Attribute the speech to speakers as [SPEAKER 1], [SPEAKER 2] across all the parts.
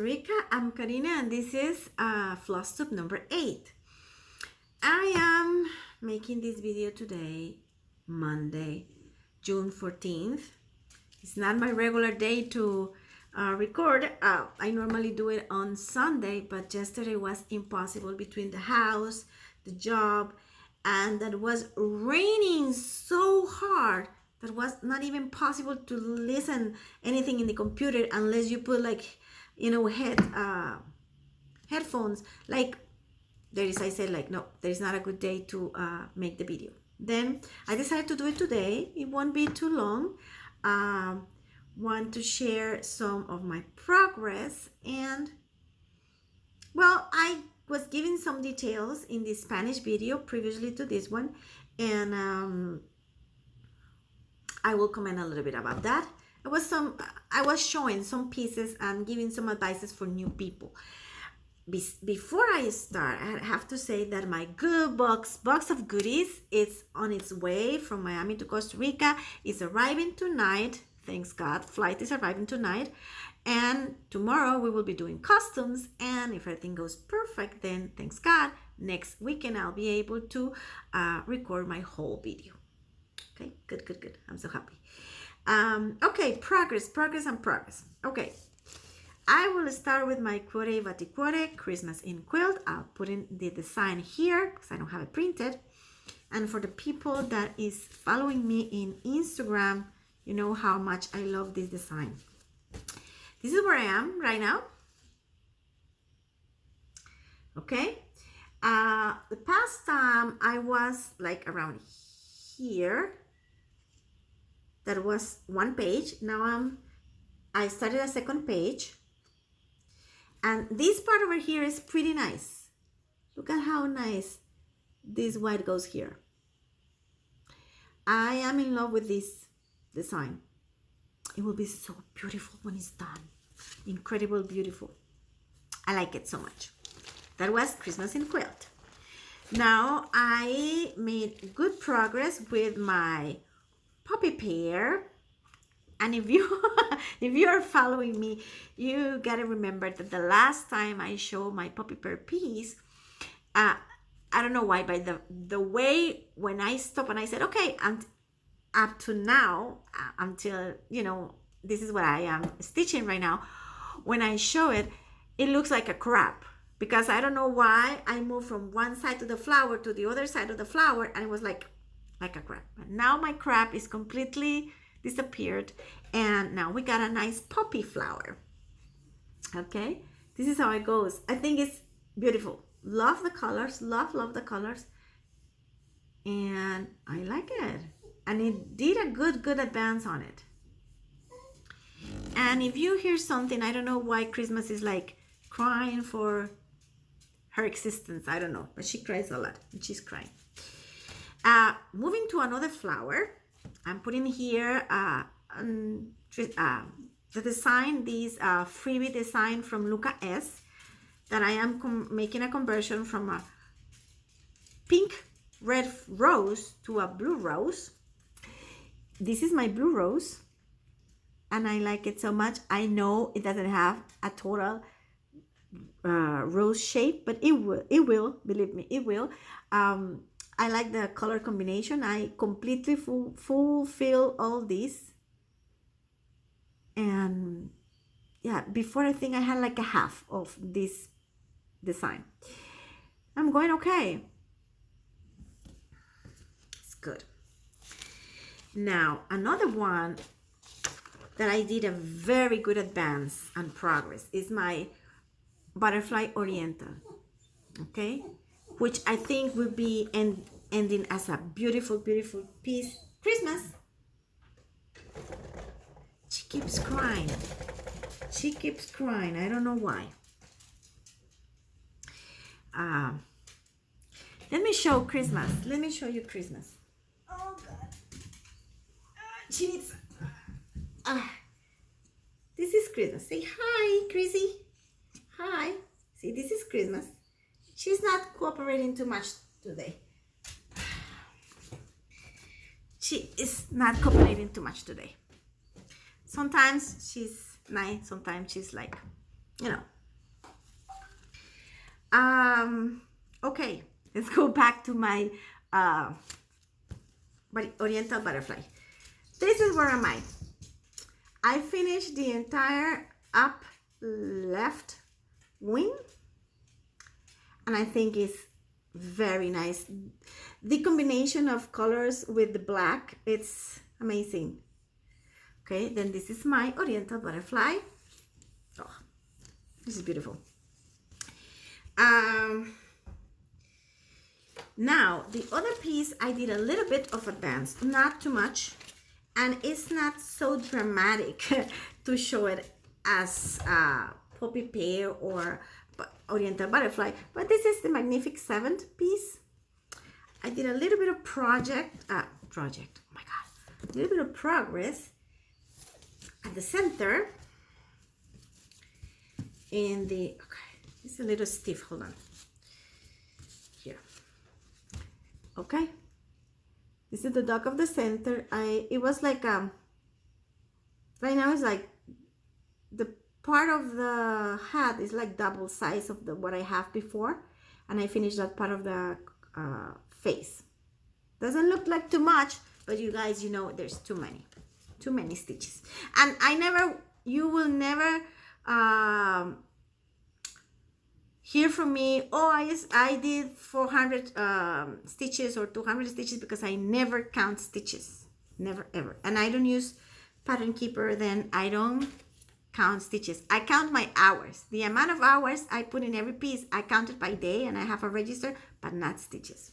[SPEAKER 1] Rica. I'm Karinna and this is floss tube number 8. I am making this video today, Monday, June 14th. It's not my regular day to record. I normally do it on Sunday, but yesterday was impossible between the house, the job, and that was raining so hard that was not even possible to listen anything in the computer unless you put headphones. Like I said, no, there is not a good day to make the video. Then I decided to do it today. It won't be too long. Want to share some of my progress, and well, I was giving some details in the Spanish video previously to this one, and I will comment a little bit about that. I was showing some pieces and giving some advices for new people. Before I start, I have to say that my good box of goodies is on its way from Miami to Costa Rica. It's arriving tonight. Thanks God, flight is arriving tonight. And tomorrow we will be doing customs. And if everything goes perfect, then thanks God, next weekend I'll be able to record my whole video. Okay, good. I'm so happy. Okay, progress. Okay, I will start with my Cuore Batticuore Christmas in quilt. I'll put in the design here because I don't have it printed. And for the people that is following me in Instagram, you know how much I love this design. This is where I am right now. Okay. The past time I was like around here. That was one page. Now I started a second page. And this part over here is pretty nice. Look at how nice this white goes here. I am in love with this design. It will be so beautiful when it's done. Incredible beautiful. I like it so much. That was Christmas in quilt. Now I made good progress with my puppy pair, and if you are following me, you gotta remember that the last time I showed my puppy pair piece, I don't know why, but the way when I stopped and I said, okay, and up to now, until this is what I am stitching right now, when I show it, it looks like a crab, because I don't know why I moved from one side of the flower to the other side of the flower, and it was like a crab. But now my crab is completely disappeared, and now we got a nice poppy flower. Okay, this is how it goes. I think it's beautiful. Love the colors, love the colors, and I like it. And it did a good advance on it. And if you hear something, I don't know why Christmas is like crying for her existence. I don't know, but she cries a lot and she's crying. Moving to another flower, I'm putting here the design, this freebie design from LUCA S, that I am making a conversion from a pink red rose to a blue rose. This is my blue rose, and I like it so much. I know it doesn't have a total rose shape, but it will, believe me, it will. I like the color combination. I completely fulfill all this. And yeah, before I think I had like a half of this design. I'm going okay. It's good. Now, another one that I did a very good advance and progress is my Butterfly Oriental. Okay? Which I think will be ending as a beautiful piece. Christmas. She keeps crying. I don't know why. Let me show Christmas. Let me show you Christmas. Oh God. She needs. This is Christmas. Say hi, Chrissy. Hi. See, this is Christmas. She's not cooperating too much today. She is not cooperating too much today. Sometimes she's nice, sometimes she's like, Okay, let's go back to my Oriental Butterfly. This is where am I finished the entire up left wing, and I think it's very nice. The combination of colors with the black, it's amazing. Okay, then this is my Oriental Butterfly. Oh, this is beautiful. Now the other piece I did a little bit of advance, not too much, and it's not so dramatic to show it as poppy pear or Oriental Butterfly, but this is the Magnific 7th piece. I did a little bit of oh my god, a little bit of progress at the center in the, okay, it's a little stiff, hold on, here, okay, this is the dog of the center. It was like right now it's like the part of the hat is like double size of what I have before, and I finished that part of the face. Doesn't look like too much, but you guys, you know, there's too many stitches, and you will never hear from me, oh, I did 400 stitches or 200 stitches, because I never count stitches, never ever. And I don't use Pattern Keeper, then I don't count stitches. I count my hours, the amount of hours I put in every piece. I count it by day, and I have a register, but not stitches.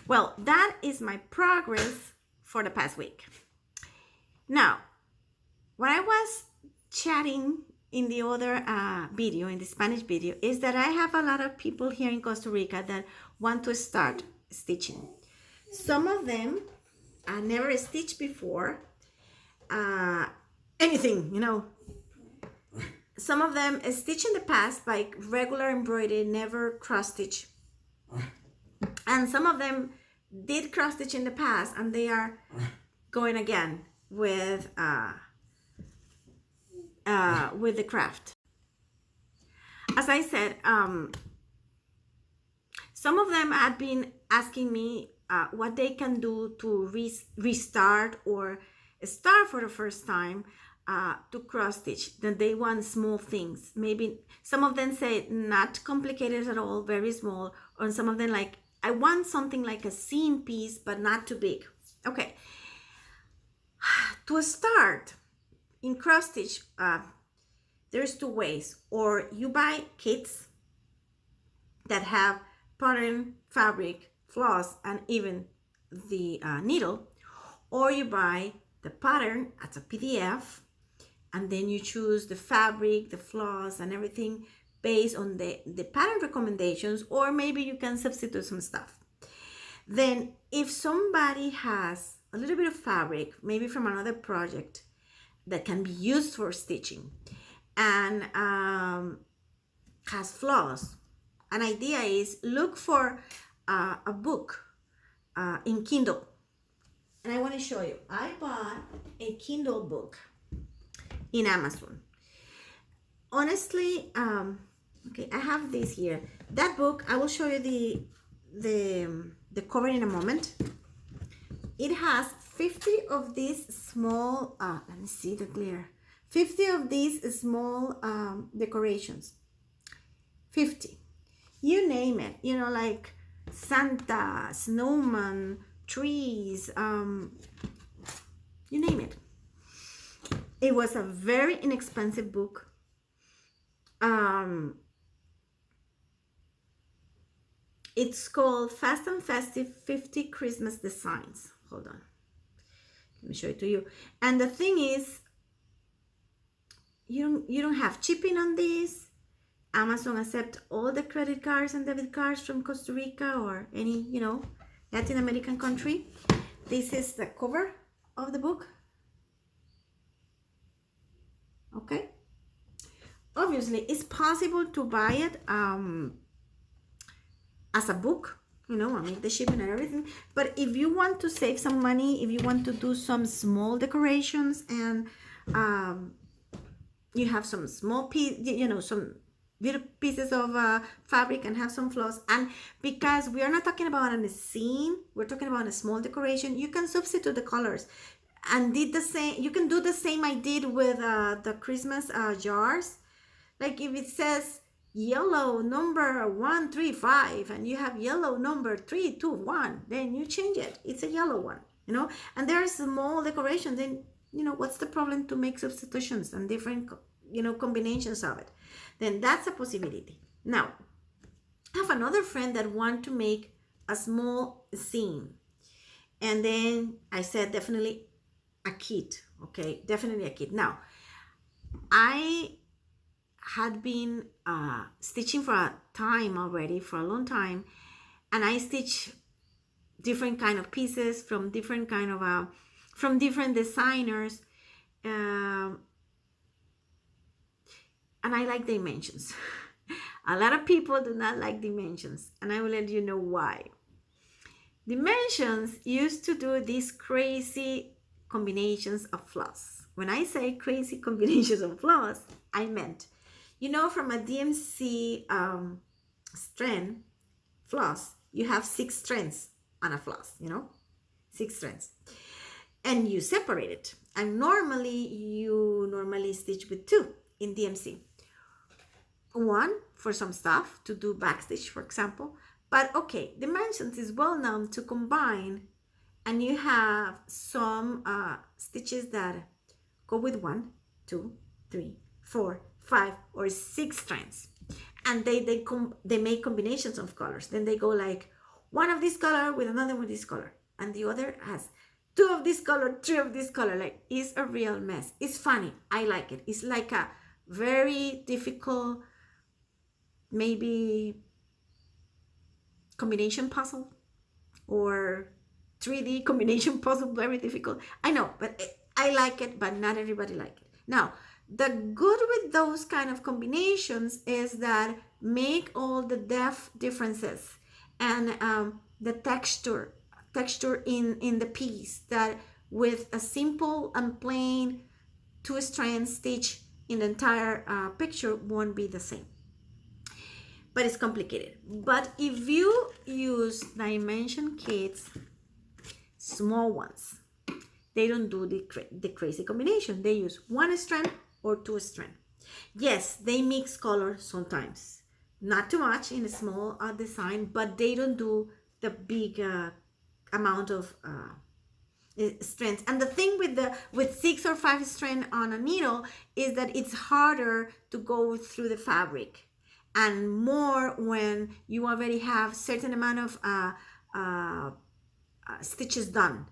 [SPEAKER 1] Well, that is my progress for the past week. Now, what I was chatting in the other video, in the Spanish video, is that I have a lot of people here in Costa Rica that want to start stitching. Some of them never stitched before anything, you know. Some of them stitched in the past by regular embroidery, never cross stitch. And some of them did cross stitch in the past, and they are going again with the craft. As I said, some of them had been asking me what they can do to restart or start for the first time to cross stitch. That they want small things. Maybe some of them say not complicated at all, very small, or some of them like, I want something like a seam piece, but not too big. Okay. To start in cross stitch, there's two ways. Or you buy kits that have pattern, fabric, floss, and even the needle, or you buy the pattern as a PDF, and then you choose the fabric, the floss, and everything based on the pattern recommendations, or maybe you can substitute some stuff. Then if somebody has a little bit of fabric, maybe from another project that can be used for stitching, and has floss, an idea is look for a book in Kindle. And I want to show you, I bought a Kindle book in Amazon. Honestly, okay, I have this here. That book, I will show you the cover in a moment. It has 50 of these small, let me see the glare. 50 of these small decorations. 50. You name it, you know, like Santa, snowman, trees, you name it. It was a very inexpensive book. It's called Fast and Festive 50 Christmas Designs. Hold on. Let me show it to you. And the thing is, you don't have shipping on this. Amazon accepts all the credit cards and debit cards from Costa Rica or any, you know, Latin American country. This is the cover of the book. Okay. Obviously, it's possible to buy it as a book, you know, I mean the shipping and everything. But if you want to save some money, if you want to do some small decorations and you have some small piece, you know, little pieces of fabric and have some flaws. And because we are not talking about a scene, we're talking about a small decoration, you can substitute the colors and did the same. You can do the same I did with the Christmas jars. Like if it says yellow number 135 and you have yellow number 321, then you change it, it's a yellow one, you know. And there are small decorations, then you know, what's the problem to make substitutions and different, you know, combinations of it? Then that's a possibility. Now I have another friend that want to make a small scene, and then I said definitely a kit. Okay, definitely a kit. Now I had been stitching for a time already, for a long time, and I stitch different kind of pieces from different kind of from different designers, and I like dimensions. A lot of people do not like dimensions, and I will let you know why. Dimensions used to do these crazy combinations of floss. When I say crazy combinations of floss, I meant, you know, from a DMC strand floss, you have 6 strands on a floss, you know, 6 strands, and you separate it. And you normally stitch with 2 in DMC. One for some stuff to do backstitch, for example. But okay, Dimensions is well known to combine, and you have some stitches that go with 1, 2, 3, 4, 5 or 6 strands, and they make combinations of colors. Then they go like one of this color with another with this color, and the other has 2 of this color, 3 of this color. Like, it's a real mess. It's funny. I like it. It's like a very difficult, maybe combination puzzle, or 3D combination puzzle. Very difficult, I know, but I like it, but not everybody like it. Now the good with those kind of combinations is that make all the depth differences and the texture in the piece, that with a simple and plain 2-strand stitch in the entire picture won't be the same. But it's complicated. But if you use dimension kits, small ones, they don't do the crazy combination. They use 1 strand or 2 strand. Yes, they mix colors sometimes, not too much in a small design, but they don't do the big amount of strands. And the thing with 6 or 5 strand on a needle is that it's harder to go through the fabric, and more when you already have certain amount of stitches done,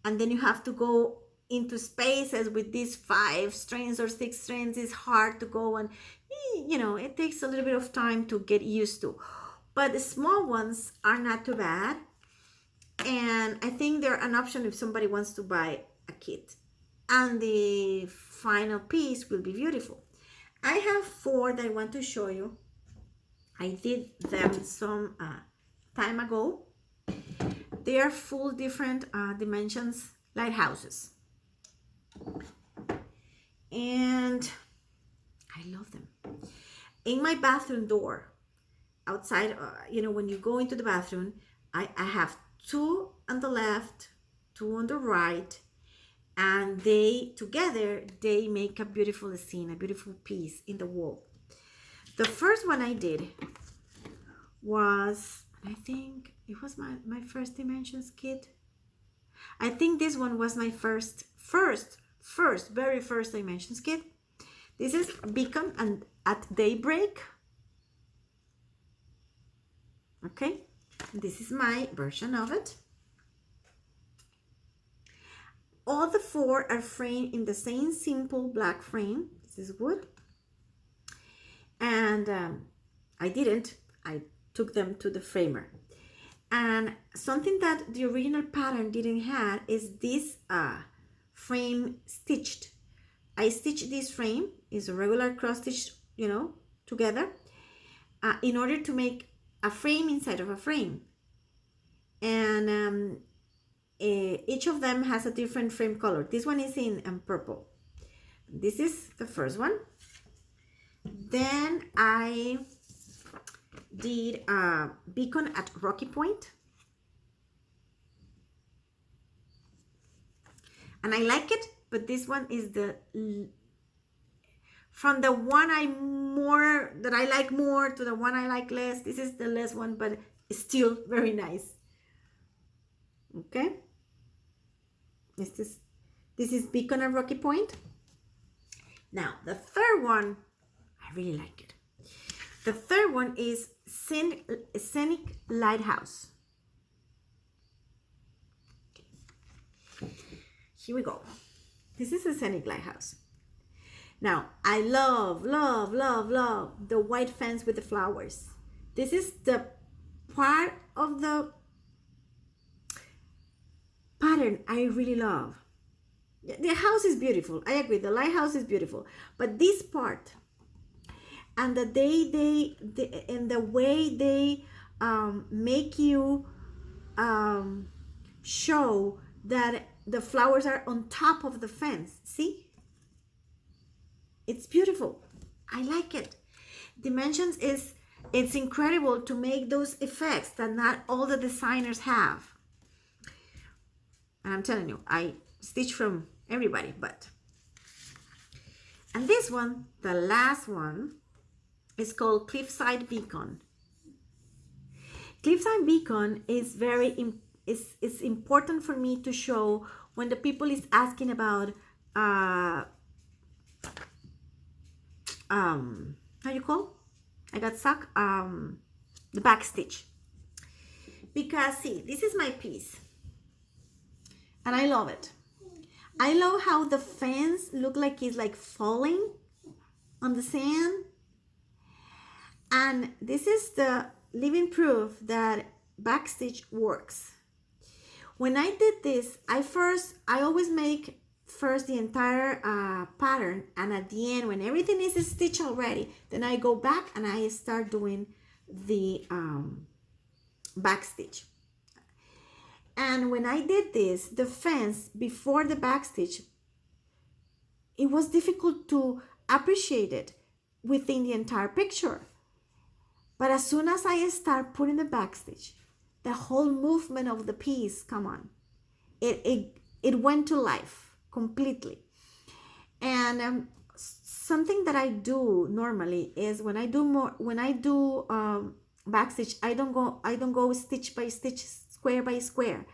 [SPEAKER 1] and then you have to go into spaces with these 5 strands or 6 strands. Is hard to go, and you know, it takes a little bit of time to get used to. But the small ones are not too bad, and I think they're an option if somebody wants to buy a kit, and the final piece will be beautiful. I have 4 that I want to show you. I did them some time ago. They are full different dimensions lighthouses, and I love them. In my bathroom door outside, you know, when you go into the bathroom, I have 2 on the left, 2 on the right, and they together, they make a beautiful scene, a beautiful piece in the wall. The first one I did was, I think it was my first Dimensions kit. I think this one was my very first Dimensions kit. This is Beacon and at Daybreak. Okay, this is my version of it. All the 4 are framed in the same simple black frame. This is wood. And I took them to the framer. And something that the original pattern didn't have is this frame stitched. I stitched this frame, is a regular cross stitch, you know, together, in order to make a frame inside of a frame. And each of them has a different frame color. This one is in purple. This is the first one. Then I did a beacon at Rocky Point. And I like it, but this one is from the one I like more to the one I like less. This is the less one, but it's still very nice. Okay. This is Beacon at Rocky Point. Now, the third one, I really like it. The third one is Scenic Lighthouse. Here we go. This is a Scenic Lighthouse. Now, I love the white fence with the flowers. This is the part of the pattern I really love. The house is beautiful. I agree. The lighthouse is beautiful. But this part and the way they make you show that the flowers are on top of the fence. See? It's beautiful. I like it. Dimensions it's incredible to make those effects that not all the designers have. And I'm telling you, I stitch from everybody, but. And this one, the last one, is called Cliffside Beacon. Cliffside Beacon is it's important for me to show when the people is asking about how you call? I got stuck. The back stitch. Because see, this is my piece. And I love it. I love how the fence look like it's like falling on the sand. And this is the living proof that backstitch works. When I did this, I always make first the entire pattern, and at the end, when everything is stitched already, then I go back and I start doing the backstitch. And when I did this, the fence before the backstitch, it was difficult to appreciate it within the entire picture. But as soon as I start putting the backstitch, the whole movement of the piece, come on, it went to life completely. And something that I do normally is when I do backstitch, I don't go stitch by stitch, square by square.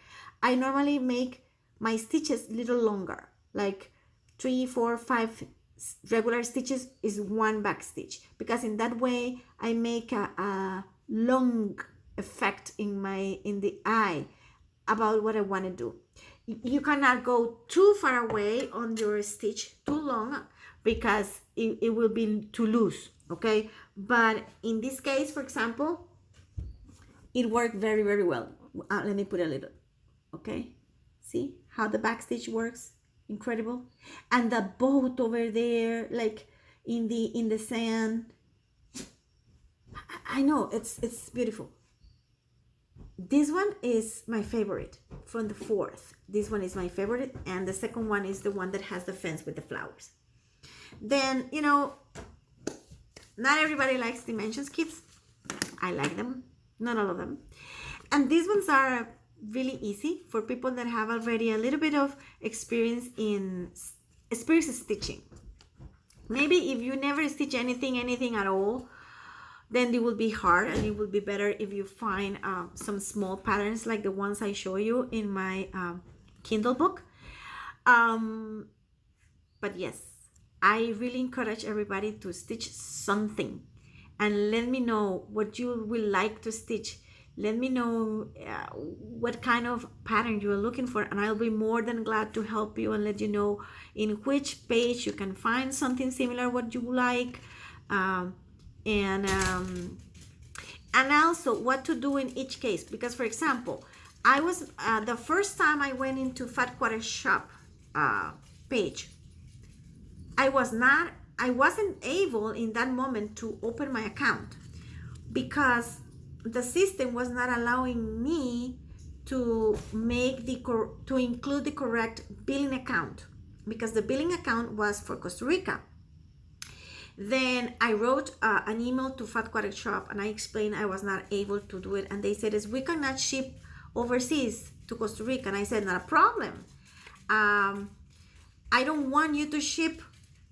[SPEAKER 1] I normally make my stitches a little longer, like 3, 4, 5 regular stitches is one back stitch, because in that way I make a long effect in the eye about what I want to do. You cannot go too far away on your stitch too long, because it will be too loose, okay? But in this case, for example, it worked very, very well. Let me put a little, okay? See how the back stitch works? Incredible. And the boat over there, like in the sand. I know, it's beautiful. This one is my favorite from the fourth. This one is my favorite, and the second one is the one that has the fence with the flowers. Then, you know, not everybody likes Dimensions kits. I like them, not all of them. And these ones are really easy for people that have already a little bit of experience stitching. Maybe if you never stitch anything at all, then it will be hard, and it will be better if you find some small patterns like the ones I show you in my Kindle book. But yes, I really encourage everybody to stitch something, and let me know what you will like to stitch. Let me know what kind of pattern you are looking for, and I'll be more than glad to help you and let you know in which page you can find something similar what you like, and also what to do in each case. Because, for example, I was the first time I went into Batticuore shop page, I wasn't able in that moment to open my account because the system was not allowing me to include the correct billing account, because the billing account was for Costa Rica. Then I wrote an email to Fat Quarter Shop and I explained I was not able to do it. And they said, we cannot ship overseas to Costa Rica. And I said, not a problem. I don't want you to ship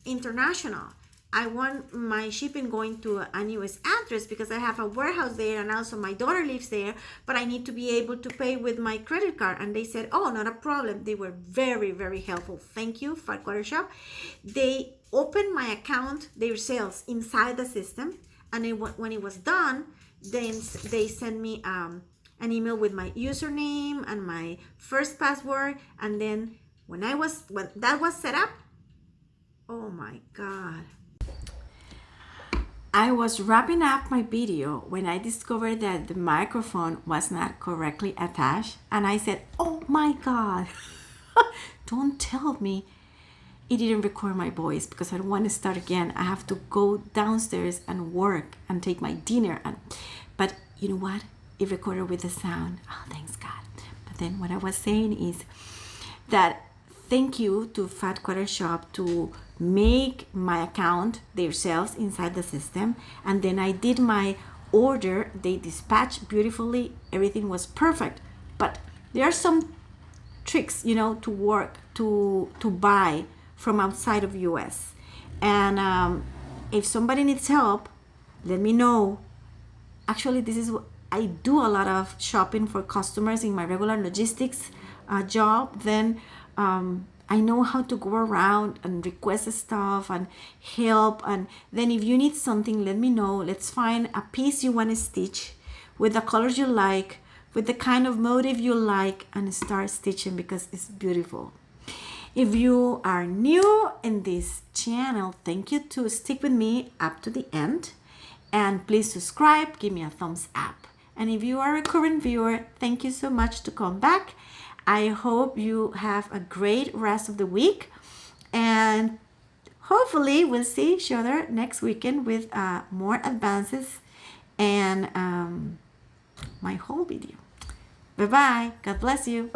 [SPEAKER 1] international. I want my shipping going to an US address because I have a warehouse there and also my daughter lives there, but I need to be able to pay with my credit card. And they said, oh, not a problem. They were very, very helpful. Thank you, Fat Quarter Shop. They opened my account, their sales inside the system. And when it was done, then they sent me an email with my username and my first password. And then when that was set up, oh my God. I was wrapping up my video when I discovered that the microphone was not correctly attached. And I said, oh my God, don't tell me it didn't record my voice because I don't want to start again. I have to go downstairs and work and take my dinner. But you know what? It recorded with the sound. Oh, thanks God. But then what I was saying is that thank you to Fat Quarter Shop to make my account themselves inside the system. And then I did my order. They dispatched beautifully. Everything was perfect. But there are some tricks, to work, to buy from outside of US. And if somebody needs help, let me know. Actually, this is what I do, a lot of shopping for customers in my regular logistics job. Then I know how to go around and request stuff and help. And then if you need something, let me know. Let's find a piece you want to stitch with the colors you like, with the kind of motif you like, and start stitching because it's beautiful. If you are new in this channel, thank you to stick with me up to the end. And please subscribe, give me a thumbs up. And if you are a current viewer, thank you so much to come back. I hope you have a great rest of the week. And hopefully we'll see each other next weekend with more advances and my whole video. Bye-bye. God bless you.